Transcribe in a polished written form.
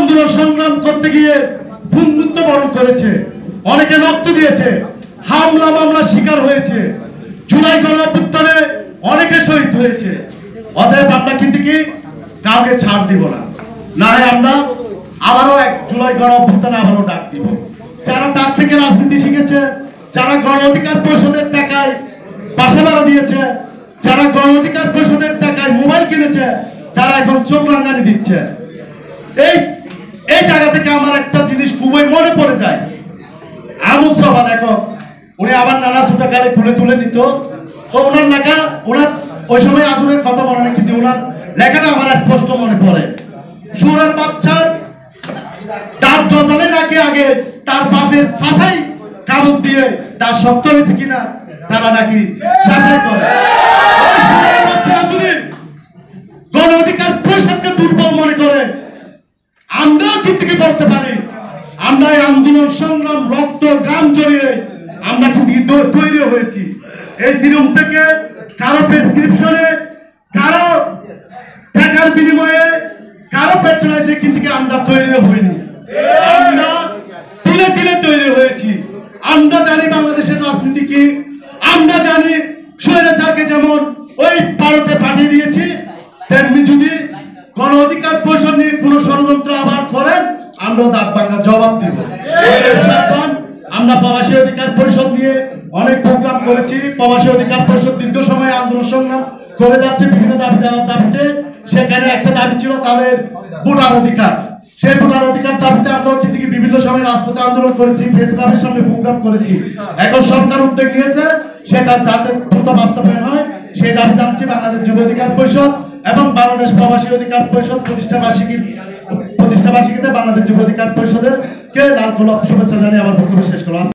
আন্দোলন সংগ্রাম করতে গিয়ে মৃত্যুবরণ করেছে, অনেকে রক্ত দিয়েছে, হামলা মামলা শিকার হয়েছে, জুলাই গণঅভ্যুত্থানে অনেকে শহীদ হয়েছে। অতএব আমরা কিন্তু কি কাউকে ছাড় দিব না, না হয় আমরা আবারও এক জুলাই গণঅভ্যুত্থানে আবারও ডাক দিব। যারা তার থেকে রাজনীতি শিখেছে, যারা গণ অধিকার পরিষদের টাকায় বাসা ভাড়া দিয়েছে, যারা গণ অধিকার পরিষদের টাকায় মোবাইল কিনেছে, তারা এখন চোখ রাঙানি দিচ্ছে। এই জায়গা থেকে আমার একটা জিনিস খুবই মনে পড়ে যায়। আমুস সভা লেখক, উনি আবার নানা ছোট কালে তুলে নিত। তো ওনার লেখা, ওনার ওই সময় আদরের কথা মনে নেই, কিন্তু ওনার লেখাটা আমার স্পষ্ট মনে পড়ে। সুরের বাচ্চার দাঁত গজালে নাকি আগে তার বাপের ফাঁসাই কামড় দিয়ে তার শক্ত হয়েছে কিনা তারা নাকি যাচাই করে। যদি গণ অধিকার পরিষদকে দুর্বল মনে করে, আমরাও কিন্তু বলতে পারি আমরা এই আন্দোলন সংগ্রাম রক্ত গ্রাম জড়িয়ে আমরা কিন্তু তৈরি হয়েছি। এই সিরুম থেকে কারো প্রেসক্রিপশনে, কারো টাকার বিনিময়ে, কারো পেট্রোলাইজে কিন্তু আমরা তৈরি হইনি, আমরা ধীরে ধীরে তৈরি হয়েছি। আমরা জানি বাংলাদেশের রাজনীতি কি, আমরা জানি স্বৈরাচারকে যেমন ওই ভারতে পাঠিয়ে দিয়েছি, তেমনি যদি গণ অধিকার পরিষদ নিয়ে কোন ষড়যন্ত্র আবার করেন, আমরা দাঁত ভাঙা জবাব দিব। আমরা প্রবাসী অধিকার পরিষদ নিয়ে অনেক প্রোগ্রাম করেছি। প্রবাসী অধিকার পরিষদ দীর্ঘ সময় আন্দোলন সংগ্রাম করে যাচ্ছে বিভিন্ন দাবি দেওয়ার দাবিতে। সেখানে একটা দাবি ছিল তাদের ভোটার অধিকার। সেই ভোটার অধিকার দাবিতে আমরা কিন্তু বিভিন্ন সময় রাজপথে আন্দোলন করেছি, প্রেস ক্লাবের সামনে প্রোগ্রাম করেছি। এখন সরকার উদ্যোগ নিয়েছে সেটা যাতে দ্রুত বাস্তবায়ন হয় সেই দাবি জানাচ্ছি বাংলাদেশ যুব অধিকার পরিষদ এবং বাংলাদেশ প্রবাসী অধিকার পরিষদ প্রতিষ্ঠাবার্ষিকীতে বাংলাদেশ যুব অধিকার পরিষদের কে লাল গোলাপ শুভেচ্ছা জানিয়ে আমার বক্তব্য শেষ করলাম।